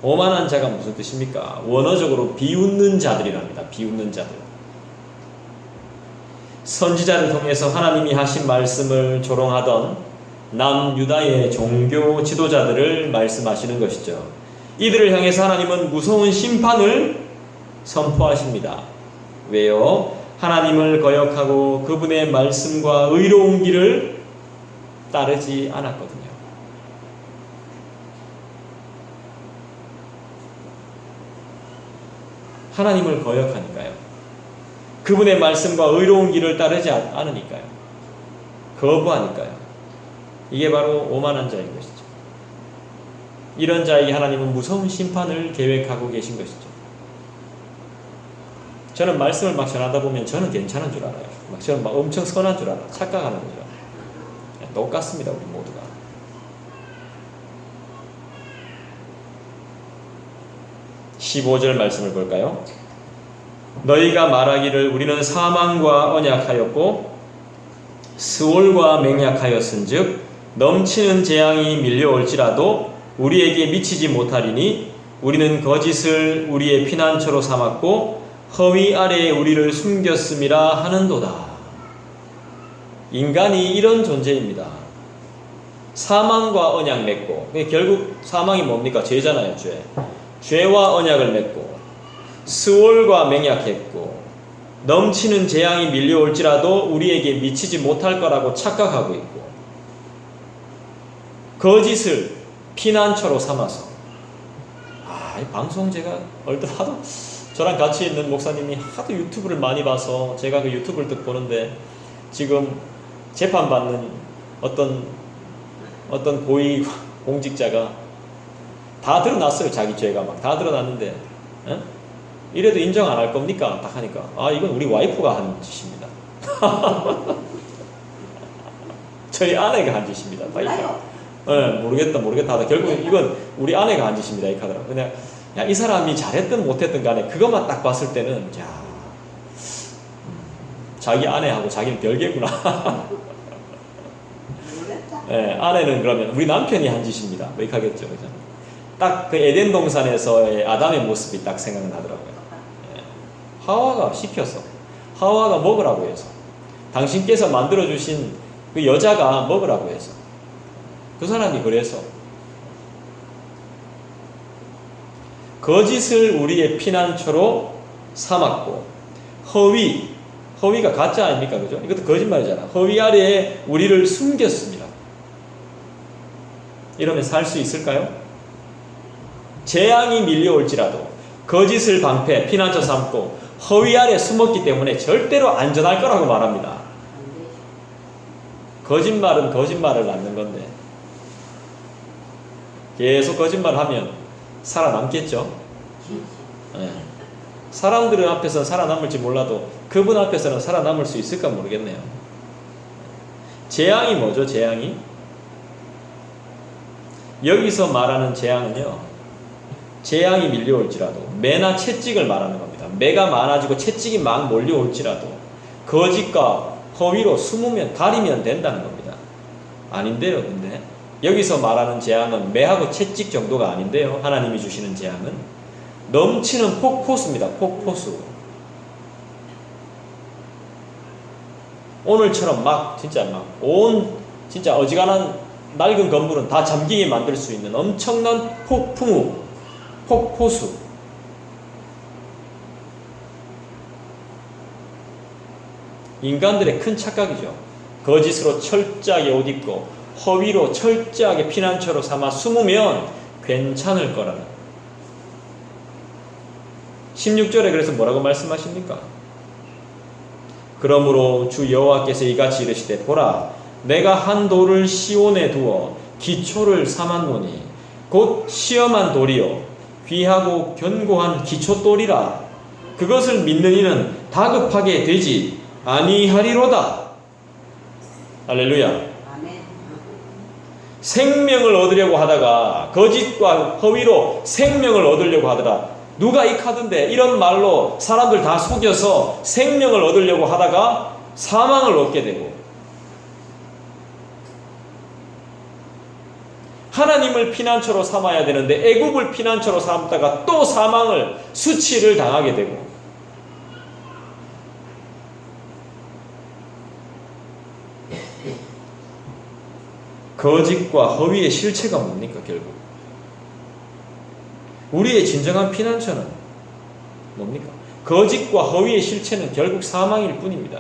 오만한 자가 무슨 뜻입니까? 원어적으로 비웃는 자들이랍니다. 비웃는 자들. 선지자를 통해서 하나님이 하신 말씀을 조롱하던 남유다의 종교 지도자들을 말씀하시는 것이죠. 이들을 향해서 하나님은 무서운 심판을 선포하십니다. 왜요? 하나님을 거역하고 그분의 말씀과 의로운 길을 따르지 않았거든요. 하나님을 거역하니까요. 그분의 말씀과 의로운 길을 따르지 않으니까요. 거부하니까요. 이게 바로 오만한 자인 것이죠. 이런 자에게 하나님은 무서운 심판을 계획하고 계신 것이죠. 저는 말씀을 막 전하다 보면 저는 괜찮은 줄 알아요. 저는 막 엄청 선한 줄 알아요. 착각하는 줄 알아요. 똑같습니다, 우리 모두가. (15절) 말씀을 볼까요? 너희가 말하기를 우리는 사망과 언약하였고 스올과 맹약하였은즉 넘치는 재앙이 밀려올지라도 우리에게 미치지 못하리니 우리는 거짓을 우리의 피난처로 삼았고 허위 아래에 우리를 숨겼음이라 하는도다. 인간이 이런 존재입니다. 사망과 언약 맺고, 결국 사망이 뭡니까? 죄잖아요. 죄와 언약을 맺고 스올과 맹약했고 넘치는 재앙이 밀려올지라도 우리에게 미치지 못할 거라고 착각하고 있고 거짓을 피난처로 삼아서 이 방송 제가 얼핏 하도 저랑 같이 있는 목사님이 하도 유튜브를 많이 봐서 제가 그 유튜브를 딱 보는데 지금 재판받는 어떤 고위 공직자가 다 드러났어요. 자기 죄가 막 다 드러났는데 이래도 인정 안 할 겁니까? 딱 하니까 이건 우리 와이프가 한 짓입니다. 저희 아내가 한 짓입니다. 모르겠다 하다 결국은 이건 우리 아내가 한 짓입니다. 이렇게 하더라고요. 그냥 이 사람이 잘했든 못했든 간에 그것만 딱 봤을 때는 자기 아내하고 자기는 별개구나. 아내는 그러면 우리 남편이 한 짓입니다. 이렇게 하겠죠. 그죠? 딱 그 에덴 동산에서의 아담의 모습이 딱 생각나더라고요. 하와가 시켜서 하와가 먹으라고 해서 당신께서 만들어주신 그 여자가 먹으라고 해서 그 사람이 그래서 거짓을 우리의 피난처로 삼았고 허위가 가짜 아닙니까? 그죠? 이것도 거짓말이잖아. 허위 아래에 우리를 숨겼습니다. 이러면 살 수 있을까요? 재앙이 밀려올지라도 거짓을 방패, 피난처 삼고 허위 아래 숨었기 때문에 절대로 안전할 거라고 말합니다. 거짓말은 거짓말을 낳는 건데 계속 거짓말을 하면 살아남겠죠? 사람들은 앞에서는 살아남을지 몰라도 그분 앞에서는 살아남을 수 있을까 모르겠네요. 재앙이 뭐죠? 재앙이? 여기서 말하는 재앙은요, 재앙이 밀려올지라도 매나 채찍을 말하는 겁니다. 매가 많아지고 채찍이 막 몰려올지라도 거짓과 허위로 숨으면 가리면 된다는 겁니다. 아닌데요. 근데 여기서 말하는 재앙은 매하고 채찍 정도가 아닌데요. 하나님이 주시는 재앙은 넘치는 폭포수입니다. 폭포수. 오늘처럼 진짜 어지간한 낡은 건물은 다 잠기게 만들 수 있는 엄청난 폭포수. 인간들의 큰 착각이죠. 거짓으로 철저하게 옷 입고 허위로 철저하게 피난처로 삼아 숨으면 괜찮을 거라는. 16절에 그래서 뭐라고 말씀하십니까? 그러므로 주 여호와께서 이같이 이르시되 보라 내가 한 돌을 시온에 두어 기초를 삼았노니 곧 시험한 돌이요 귀하고 견고한 기초돌이라 그것을 믿는 이는 다급하게 되지 아니하리로다. 할렐루야. 아멘. 생명을 얻으려고 하다가 거짓과 허위로 생명을 얻으려고 하더라. 누가 이 카드인데 이런 말로 사람들 다 속여서 생명을 얻으려고 하다가 사망을 얻게 되고 하나님을 피난처로 삼아야 되는데 애굽을 피난처로 삼다가 또 사망을 수치를 당하게 되고, 거짓과 허위의 실체가 뭡니까? 결국 우리의 진정한 피난처는 뭡니까? 거짓과 허위의 실체는 결국 사망일 뿐입니다.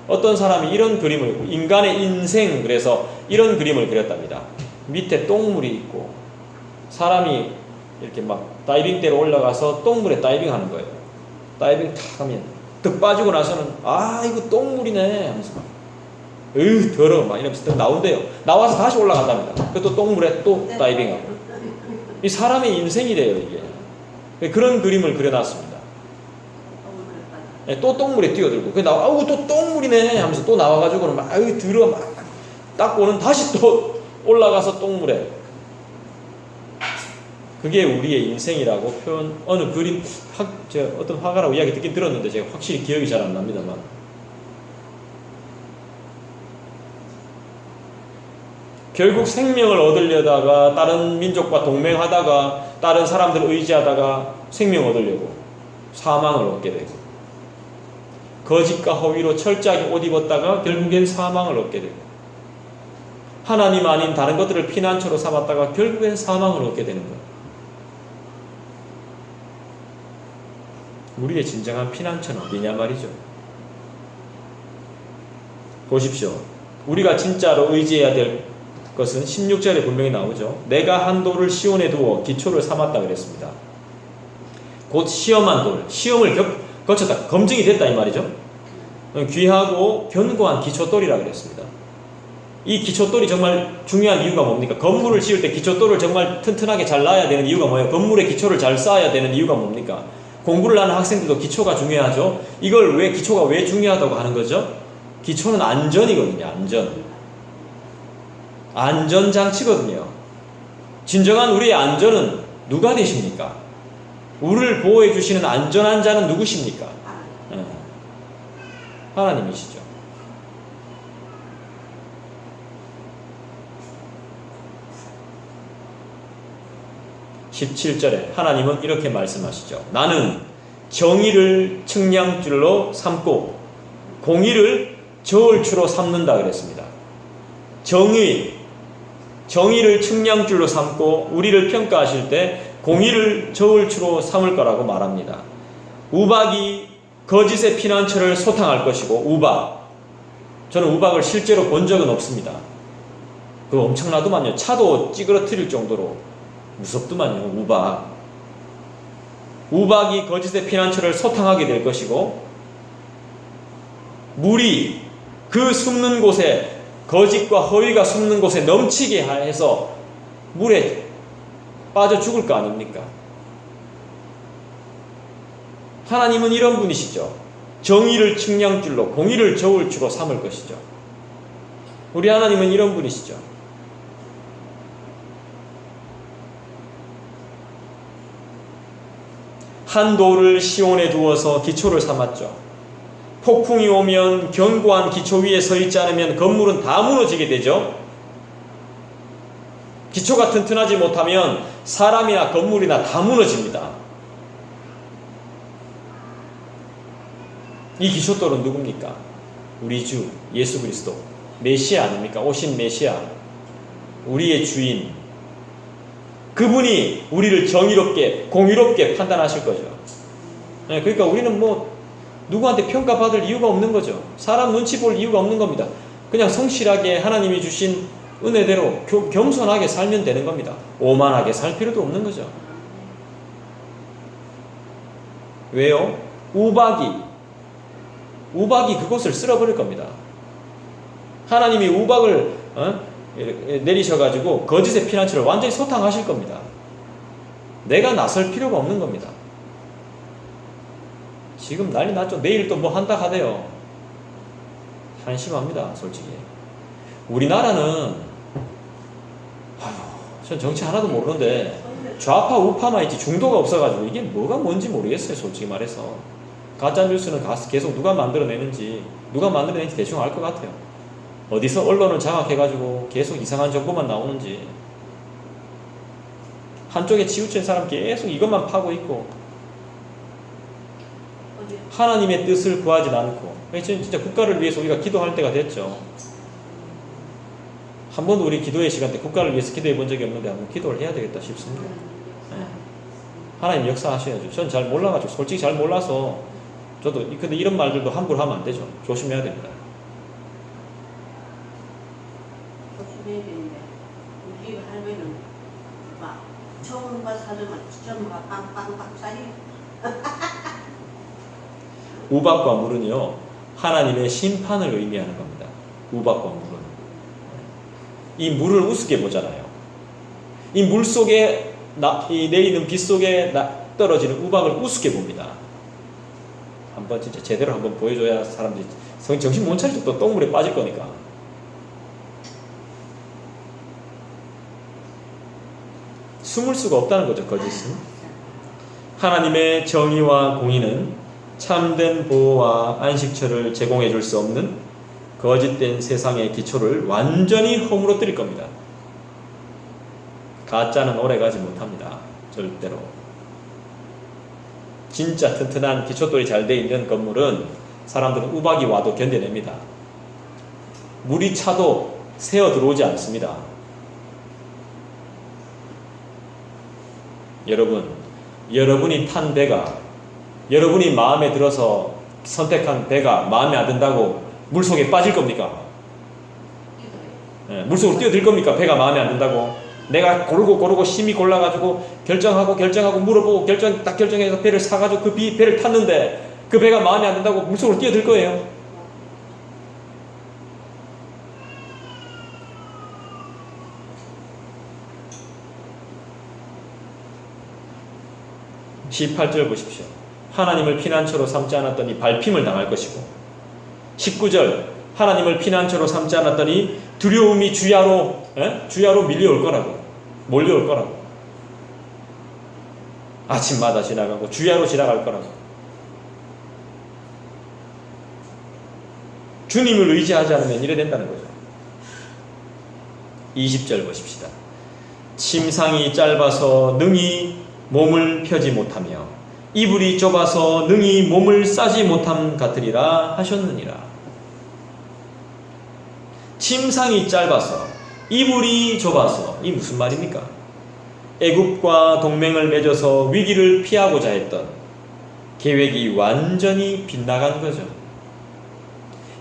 어떤 사람이 이런 그림을, 인간의 인생, 그래서 이런 그림을 그렸답니다. 밑에 똥물이 있고 사람이 이렇게 막 다이빙대로 올라가서 똥물에 다이빙 하는 거예요. 다이빙 탁 하면 득 빠지고 나서는 이거 똥물이네 하면서 막 더러워 막 이러면서 딱 나온대요. 나와서 다시 올라간답니다. 그또 똥물에 또 다이빙하고. 이 사람의 인생이래요, 이게. 그런 그림을 그려놨습니다. 또 똥물에 뛰어들고, 또 똥물이네 하면서 또 나와가지고는 막 더러워 막 닦고는 다시 또 올라가서 똥물에. 그게 우리의 인생이라고 표현, 어느 그림, 제가 어떤 화가라고 이야기 듣긴 들었는데 제가 확실히 기억이 잘 안 납니다만. 결국 생명을 얻으려다가 다른 민족과 동맹하다가 다른 사람들을 의지하다가 생명 얻으려고 사망을 얻게 되고, 거짓과 허위로 철저하게 옷 입었다가 결국엔 사망을 얻게 되고, 하나님 아닌 다른 것들을 피난처로 삼았다가 결국엔 사망을 얻게 되는 것. 우리의 진정한 피난처는 어디냐 말이죠. 보십시오. 우리가 진짜로 의지해야 될 것은 16절에 분명히 나오죠. 내가 한 돌을 시온에 두어 기초를 삼았다 그랬습니다. 곧 시험한 돌, 시험을 거쳤다, 검증이 됐다 이 말이죠. 귀하고 견고한 기초돌이라 그랬습니다. 이 기초돌이 정말 중요한 이유가 뭡니까? 건물을 지을 때 기초돌을 정말 튼튼하게 잘 놔야 되는 이유가 뭐예요? 건물의 기초를 잘 쌓아야 되는 이유가 뭡니까? 공부를 하는 학생들도 기초가 중요하죠. 이걸 왜 기초가 왜 중요하다고 하는 거죠? 기초는 안전이거든요. 안전장치거든요. 진정한 우리의 안전은 누가 되십니까? 우리를 보호해 주시는 안전한 자는 누구십니까? 하나님이시죠. (17절에) 하나님은 이렇게 말씀하시죠. 나는 정의를 측량줄로 삼고 공의를 저울추로 삼는다 그랬습니다. 정의를 측량줄로 삼고 우리를 평가하실 때 공의를 저울추로 삼을 거라고 말합니다. 우박이 거짓의 피난처를 소탕할 것이고, 저는 우박을 실제로 본 적은 없습니다. 그거 엄청나더만요. 차도 찌그러뜨릴 정도로 무섭더만요. 우박이 거짓의 피난처를 소탕하게 될 것이고, 물이 그 숨는 곳에, 거짓과 허위가 숨는 곳에 넘치게 해서 물에 빠져 죽을 거 아닙니까? 하나님은 이런 분이시죠. 정의를 측량줄로, 공의를 저울추로 삼을 것이죠. 우리 하나님은 이런 분이시죠. 한 돌을 시온에 두어서 기초를 삼았죠. 폭풍이 오면 견고한 기초 위에 서 있지 않으면 건물은 다 무너지게 되죠. 기초가 튼튼하지 못하면 사람이나 건물이나 다 무너집니다. 이 기초돌은 누굽니까? 우리 주 예수 그리스도, 메시아 아닙니까? 오신 메시아, 우리의 주인. 그분이 우리를 정의롭게, 공의롭게 판단하실 거죠. 그러니까 우리는 누구한테 평가받을 이유가 없는 거죠. 사람 눈치 볼 이유가 없는 겁니다. 그냥 성실하게 하나님이 주신 은혜대로 겸손하게 살면 되는 겁니다. 오만하게 살 필요도 없는 거죠. 왜요? 우박이 그곳을 쓸어버릴 겁니다. 하나님이 우박을 내리셔가지고 거짓의 피난처를 완전히 소탕하실 겁니다. 내가 나설 필요가 없는 겁니다. 지금 난리 났죠. 내일 또 뭐 한다 하대요. 한심합니다, 솔직히. 우리나라는 전 정치 하나도 모르는데 좌파 우파만 있지 중도가 없어가지고 이게 뭐가 뭔지 모르겠어요, 솔직히 말해서. 가짜뉴스는 계속 누가 만들어내는지 대충 알 것 같아요. 어디서 언론을 장악해가지고 계속 이상한 정보만 나오는지, 한쪽에 치우친 사람 계속 이것만 파고 있고 하나님의 뜻을 구하지 않고, 진짜 국가를 위해서 우리가 기도할 때가 됐죠. 한 번도 우리 기도의 시간 때 국가를 위해서 기도해 본 적이 없는데 한번 기도를 해야 되겠다 싶습니다. 네. 하나님 역사하셔야죠. 전 잘 몰라가지고, 솔직히 잘 몰라서 저도, 근데 이런 말들도 함부로 하면 안 되죠. 조심해야 됩니다. 조심해야 되는데 우리 할머니는 막 처음과 사정을 직접 막 빵빵빵 우박과 물은요, 하나님의 심판을 의미하는 겁니다. 우박과 물은. 이 물을 우습게 보잖아요. 이 물 속에 이 내리는 빛 속에 떨어지는 우박을 우습게 봅니다. 한번 진짜 제대로 한번 보여줘야 사람들이 정신 못 차리죠. 또 똥물에 빠질 거니까. 숨을 수가 없다는 거죠, 거짓은. 하나님의 정의와 공의는 참된 보호와 안식처를 제공해 줄 수 없는 거짓된 세상의 기초를 완전히 허물어뜨릴 겁니다. 가짜는 오래가지 못합니다. 절대로. 진짜 튼튼한 기초돌이 잘 돼 있는 건물은 사람들은 우박이 와도 견뎌냅니다. 물이 차도 새어 들어오지 않습니다. 여러분이 탄 배가, 여러분이 마음에 들어서 선택한 배가 마음에 안 든다고 물속에 빠질 겁니까? 네, 물속으로 뛰어들 겁니까? 배가 마음에 안 든다고? 내가 고르고 심히 골라가지고 결정하고 물어보고 딱 결정해서 배를 사가지고 그 배를 탔는데 그 배가 마음에 안 든다고 물속으로 뛰어들 거예요? (18절) 보십시오. 하나님을 피난처로 삼지 않았더니 밟힘을 당할 것이고, 19절 하나님을 피난처로 삼지 않았더니 두려움이 주야로 몰려올 거라고. 아침마다 지나가고 주야로 지나갈 거라고. 주님을 의지하지 않으면 이래 된다는 거죠. 20절 보십시다. 침상이 짧아서 능히 몸을 펴지 못하며 이불이 좁아서 능히 몸을 싸지 못함 같으리라 하셨느니라. 침상이 짧아서, 이불이 좁아서, 이 무슨 말입니까? 애굽과 동맹을 맺어서 위기를 피하고자 했던 계획이 완전히 빗나간 거죠.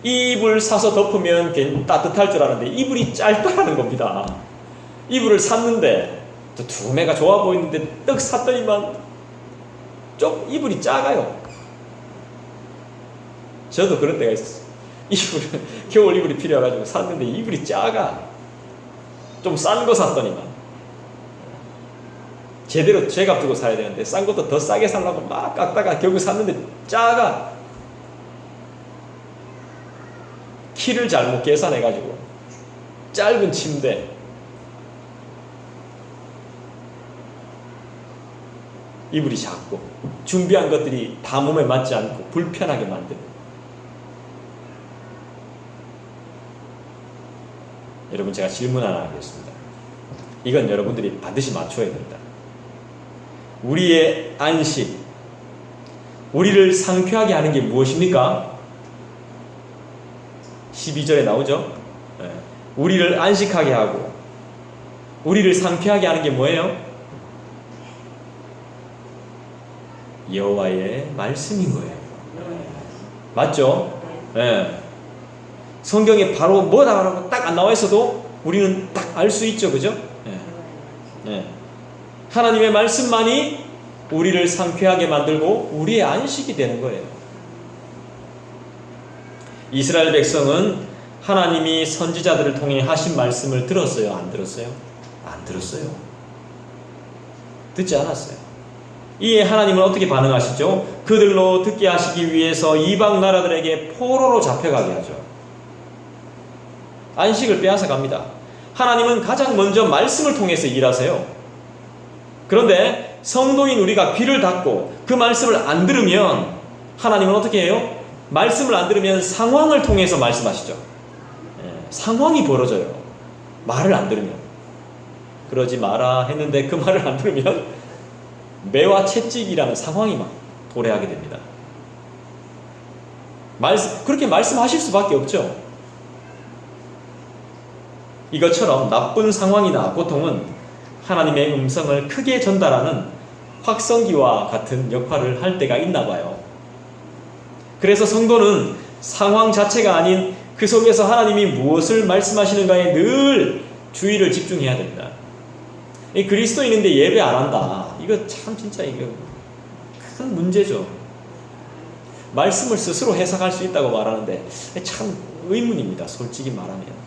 이 이불 사서 덮으면 따뜻할 줄 알았는데 이불이 짧다라는 겁니다. 이불을 샀는데 또 두매가 좋아 보이는데 떡 샀더니만 좀 이불이 작아요. 저도 그런 때가 있었어요. 겨울 이불이 필요해가지고 샀는데 이불이 작아. 좀 싼 거 샀더니만. 제대로 죄값 주고 사야 되는데 싼 것도 더 싸게 살라고 막 깎다가 결국 샀는데 작아. 키를 잘못 계산해가지고 짧은 침대, 이불이 작고 준비한 것들이 다 몸에 맞지 않고 불편하게 만드는. 여러분, 제가 질문 하나 하겠습니다. 이건 여러분들이 반드시 맞춰야 됩니다. 우리의 안식, 우리를 상쾌하게 하는 게 무엇입니까? 12절에 나오죠? 네. 우리를 안식하게 하고 우리를 상쾌하게 하는 게 뭐예요? 여호와의 말씀인 거예요. 맞죠? 네. 성경에 바로 뭐다라고 딱 안 나와 있어도 우리는 딱 알 수 있죠, 그죠? 네. 네. 하나님의 말씀만이 우리를 상쾌하게 만들고 우리의 안식이 되는 거예요. 이스라엘 백성은 하나님이 선지자들을 통해 하신 말씀을 들었어요? 안 들었어요? 안 들었어요. 듣지 않았어요. 이에 하나님은 어떻게 반응하시죠? 그들로 듣게 하시기 위해서 이방 나라들에게 포로로 잡혀가게 하죠. 안식을 빼앗아 갑니다. 하나님은 가장 먼저 말씀을 통해서 일하세요. 그런데 성도인 우리가 귀를 닫고 그 말씀을 안 들으면 하나님은 어떻게 해요? 말씀을 안 들으면 상황을 통해서 말씀하시죠. 상황이 벌어져요. 말을 안 들으면. 그러지 마라 했는데 그 말을 안 들으면 매와 채찍이라는 상황이 막 도래하게 됩니다. 그렇게 말씀하실 수밖에 없죠. 이것처럼 나쁜 상황이나 고통은 하나님의 음성을 크게 전달하는 확성기와 같은 역할을 할 때가 있나 봐요. 그래서 성도는 상황 자체가 아닌 그 속에서 하나님이 무엇을 말씀하시는가에 늘 주의를 집중해야 됩니다. 이 그리스도인인데 예배 안 한다. 이거 참 진짜 이거 큰 문제죠. 말씀을 스스로 해석할 수 있다고 말하는데 참 의문입니다. 솔직히 말하면.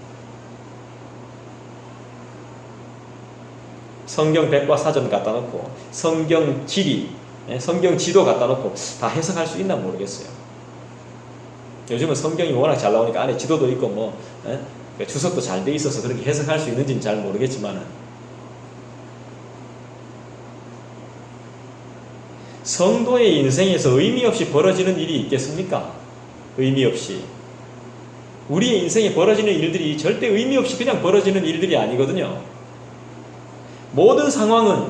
성경 백과 사전 갖다 놓고 성경 지리, 성경 지도 갖다 놓고 다 해석할 수 있나 모르겠어요. 요즘은 성경이 워낙 잘 나오니까 안에 지도도 있고 뭐 주석도 잘 돼 있어서 그렇게 해석할 수 있는지는 잘 모르겠지만 성도의 인생에서 의미 없이 벌어지는 일이 있겠습니까? 의미 없이. 우리의 인생에 벌어지는 일들이 절대 의미 없이 그냥 벌어지는 일들이 아니거든요. 모든 상황은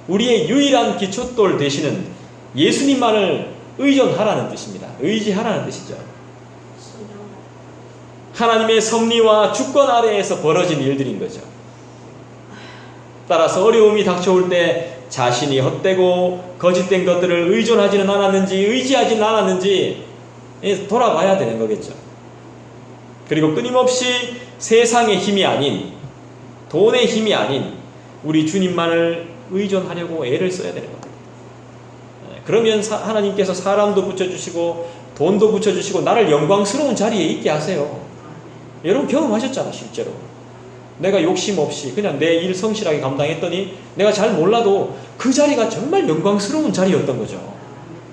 우리의 유일한 기초돌 되시는 예수님만을 의존하라는 뜻입니다. 의지하라는 뜻이죠. 하나님의 섭리와 주권 아래에서 벌어진 일들인 거죠. 따라서 어려움이 닥쳐올 때 자신이 헛되고 거짓된 것들을 의존하지는 않았는지 의지하지는 않았는지 돌아봐야 되는 거겠죠. 그리고 끊임없이 세상의 힘이 아닌 돈의 힘이 아닌 우리 주님만을 의존하려고 애를 써야 되는 겁니다. 그러면 하나님께서 사람도 붙여주시고 돈도 붙여주시고 나를 영광스러운 자리에 있게 하세요. 여러분 경험하셨잖아. 실제로 내가 욕심 없이 그냥 내 일 성실하게 감당했더니 내가 잘 몰라도 그 자리가 정말 영광스러운 자리였던 거죠.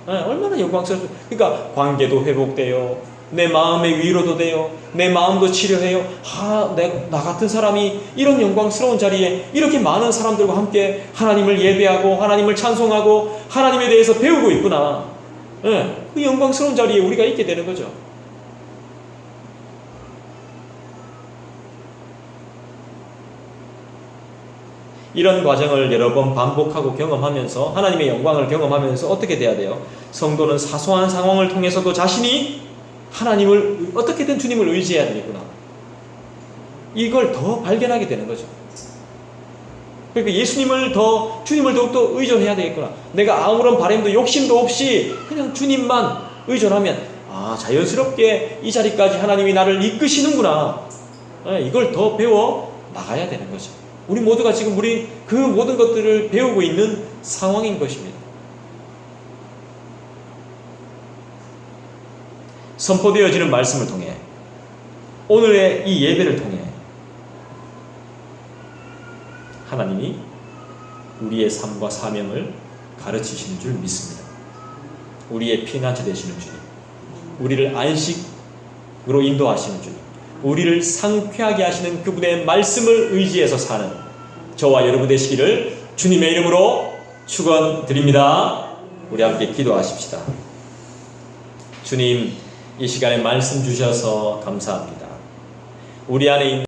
얼마나 영광스러워. 그러니까 관계도 회복돼요. 내 마음의 위로도 돼요. 내 마음도 치료해요. 나 같은 사람이 이런 영광스러운 자리에 이렇게 많은 사람들과 함께 하나님을 예배하고 하나님을 찬송하고 하나님에 대해서 배우고 있구나. 그 영광스러운 자리에 우리가 있게 되는 거죠. 이런 과정을 여러 번 반복하고 경험하면서 하나님의 영광을 경험하면서 어떻게 돼야 돼요? 성도는 사소한 상황을 통해서도 자신이 하나님을 어떻게든 주님을 의지해야 되겠구나. 이걸 더 발견하게 되는 거죠. 그러니까 주님을 더욱더 의존해야 되겠구나. 내가 아무런 바람도 욕심도 없이 그냥 주님만 의존하면 자연스럽게 이 자리까지 하나님이 나를 이끄시는구나. 이걸 더 배워 나가야 되는 거죠. 우리 모두가 지금 그 모든 것들을 배우고 있는 상황인 것입니다. 선포되어지는 말씀을 통해 오늘의 이 예배를 통해 하나님이 우리의 삶과 사명을 가르치시는 줄 믿습니다. 우리의 피난처 되시는 주님, 우리를 안식으로 인도하시는 주님, 우리를 상쾌하게 하시는 그분의 말씀을 의지해서 사는 저와 여러분 되시기를 주님의 이름으로 축원드립니다. 우리 함께 기도하십시다. 주님, 이 시간에 말씀 주셔서 감사합니다. 우리 안에 있는